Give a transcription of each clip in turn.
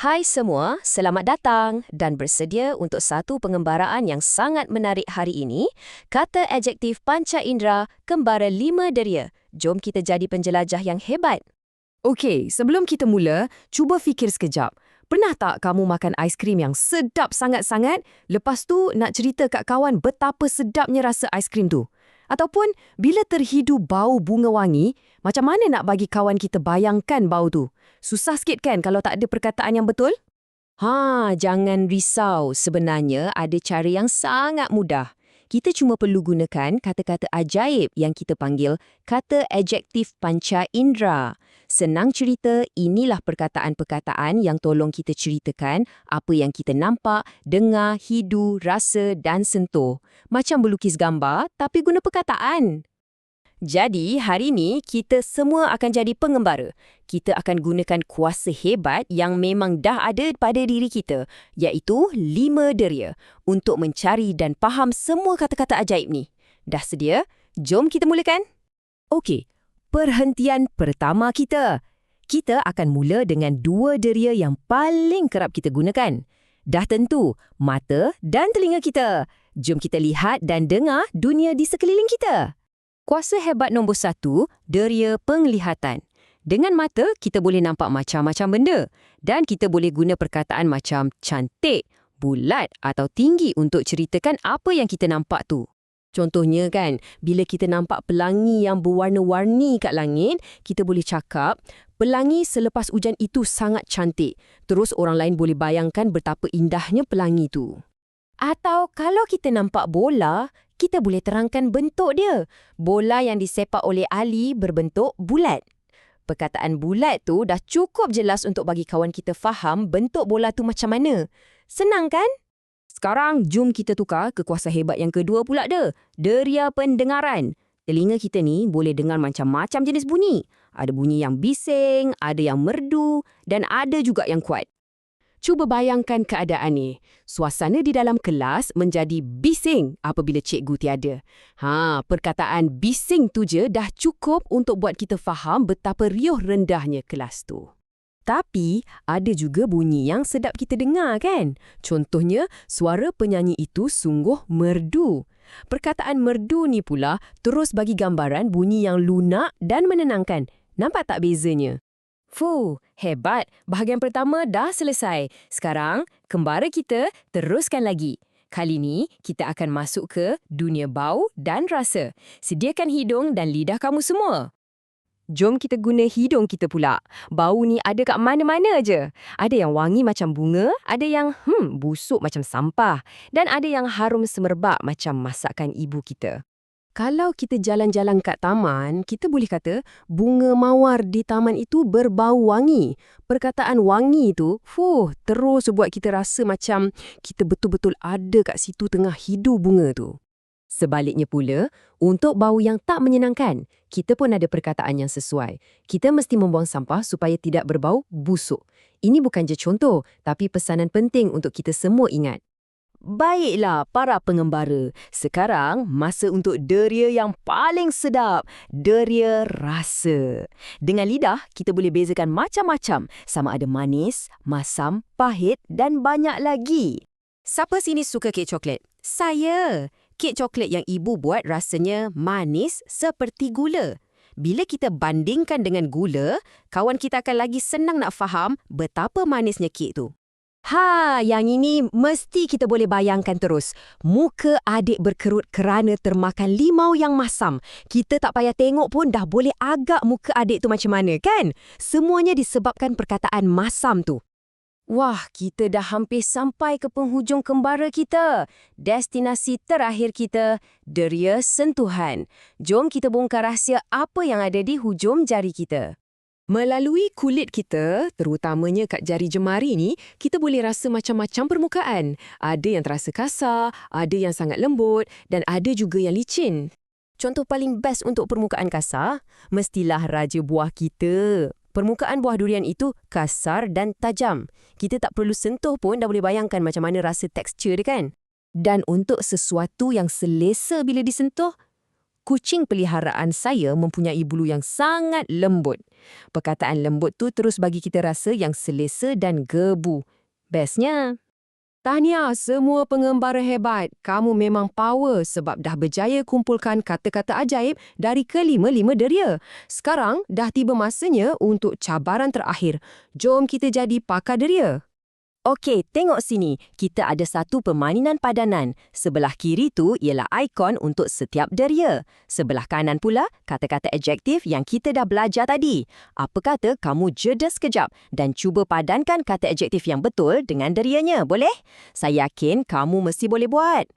Hai semua, selamat datang dan bersedia untuk satu pengembaraan yang sangat menarik hari ini. Kata adjektif panca indera, kembara 5 deria. Jom kita jadi penjelajah yang hebat. Okey, sebelum kita mula, cuba fikir sekejap. Pernah tak kamu makan aiskrim yang sedap sangat-sangat, lepas tu nak cerita kat kawan betapa sedapnya rasa aiskrim tu? Ataupun bila terhidu bau bunga wangi, macam mana nak bagi kawan kita bayangkan bau tu? Susah sikit kan kalau tak ada perkataan yang betul? Jangan risau. Sebenarnya ada cara yang sangat mudah. Kita cuma perlu gunakan kata-kata ajaib yang kita panggil kata adjektif panca indera. Senang cerita, inilah perkataan-perkataan yang tolong kita ceritakan apa yang kita nampak, dengar, hidu, rasa dan sentuh. Macam melukis gambar tapi guna perkataan. Jadi, hari ini kita semua akan jadi pengembara. Kita akan gunakan kuasa hebat yang memang dah ada pada diri kita, iaitu 5 deria, untuk mencari dan faham semua kata-kata ajaib ni. Dah sedia? Jom kita mulakan. Okey, perhentian pertama kita. Kita akan mula dengan 2 deria yang paling kerap kita gunakan. Dah tentu, mata dan telinga kita. Jom kita lihat dan dengar dunia di sekeliling kita. Kuasa hebat nombor 1, deria penglihatan. Dengan mata, kita boleh nampak macam-macam benda. Dan kita boleh guna perkataan macam cantik, bulat atau tinggi untuk ceritakan apa yang kita nampak tu. Contohnya kan, bila kita nampak pelangi yang berwarna-warni kat langit, kita boleh cakap, pelangi selepas hujan itu sangat cantik. Terus orang lain boleh bayangkan betapa indahnya pelangi tu. Atau kalau kita nampak bola, kita boleh terangkan bentuk dia. Bola yang disepak oleh Ali berbentuk bulat. Perkataan bulat tu dah cukup jelas untuk bagi kawan kita faham bentuk bola tu macam mana. Senang kan? Sekarang jom kita tukar ke kuasa hebat yang kedua pula dah. Deria pendengaran. Telinga kita ni boleh dengar macam-macam jenis bunyi. Ada bunyi yang bising, ada yang merdu dan ada juga yang kuat. Cuba bayangkan keadaan ni. Suasana di dalam kelas menjadi bising apabila cikgu tiada. Perkataan bising tu je dah cukup untuk buat kita faham betapa riuh rendahnya kelas tu. Tapi, ada juga bunyi yang sedap kita dengar kan? Contohnya, suara penyanyi itu sungguh merdu. Perkataan merdu ni pula terus bagi gambaran bunyi yang lunak dan menenangkan. Nampak tak bezanya? Hebat. Bahagian pertama dah selesai. Sekarang, kembara kita teruskan lagi. Kali ni, kita akan masuk ke dunia bau dan rasa. Sediakan hidung dan lidah kamu semua. Jom kita guna hidung kita pula. Bau ni ada kat mana-mana je. Ada yang wangi macam bunga, ada yang busuk macam sampah, dan ada yang harum semerbak macam masakan ibu kita. Kalau kita jalan-jalan kat taman, kita boleh kata bunga mawar di taman itu berbau wangi. Perkataan wangi itu, terus buat kita rasa macam kita betul-betul ada kat situ tengah hidu bunga tu. Sebaliknya pula, untuk bau yang tak menyenangkan, kita pun ada perkataan yang sesuai. Kita mesti membuang sampah supaya tidak berbau busuk. Ini bukan je contoh, tapi pesanan penting untuk kita semua ingat. Baiklah para pengembara, sekarang masa untuk deria yang paling sedap, deria rasa. Dengan lidah, kita boleh bezakan macam-macam, sama ada manis, masam, pahit dan banyak lagi. Siapa sini suka kek coklat? Saya! Kek coklat yang ibu buat rasanya manis seperti gula. Bila kita bandingkan dengan gula, kawan kita akan lagi senang nak faham betapa manisnya kek tu. Yang ini mesti kita boleh bayangkan terus. Muka adik berkerut kerana termakan limau yang masam. Kita tak payah tengok pun dah boleh agak muka adik tu macam mana, kan? Semuanya disebabkan perkataan masam tu. Kita dah hampir sampai ke penghujung kembara kita. Destinasi terakhir kita, deria sentuhan. Jom kita bongkar rahsia apa yang ada di hujung jari kita. Melalui kulit kita, terutamanya kat jari jemari ni, kita boleh rasa macam-macam permukaan. Ada yang terasa kasar, ada yang sangat lembut dan ada juga yang licin. Contoh paling best untuk permukaan kasar, mestilah raja buah kita. Permukaan buah durian itu kasar dan tajam. Kita tak perlu sentuh pun dah boleh bayangkan macam mana rasa tekstur dia kan? Dan untuk sesuatu yang selesa bila disentuh, kucing peliharaan saya mempunyai bulu yang sangat lembut. Perkataan lembut tu terus bagi kita rasa yang selesa dan gebu. Bestnya. Tahniah semua pengembara hebat. Kamu memang power sebab dah berjaya kumpulkan kata-kata ajaib dari kelima-lima deria. Sekarang dah tiba masanya untuk cabaran terakhir. Jom kita jadi pakar deria. Okey, tengok sini. Kita ada satu permainan padanan. Sebelah kiri tu ialah ikon untuk setiap deria. Sebelah kanan pula, kata-kata adjektif yang kita dah belajar tadi. Apa kata kamu jeda sekejap dan cuba padankan kata adjektif yang betul dengan derianya, boleh? Saya yakin kamu mesti boleh buat.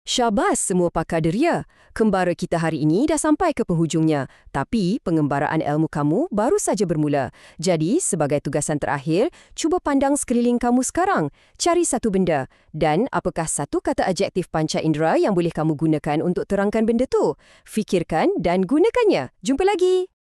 Syabas semua pakar deria. Kembara kita hari ini dah sampai ke penghujungnya. Tapi pengembaraan ilmu kamu baru saja bermula. Jadi, sebagai tugasan terakhir, cuba pandang sekeliling kamu sekarang. Cari satu benda. Dan apakah satu kata adjektif panca indera yang boleh kamu gunakan untuk terangkan benda tu? Fikirkan dan gunakannya. Jumpa lagi!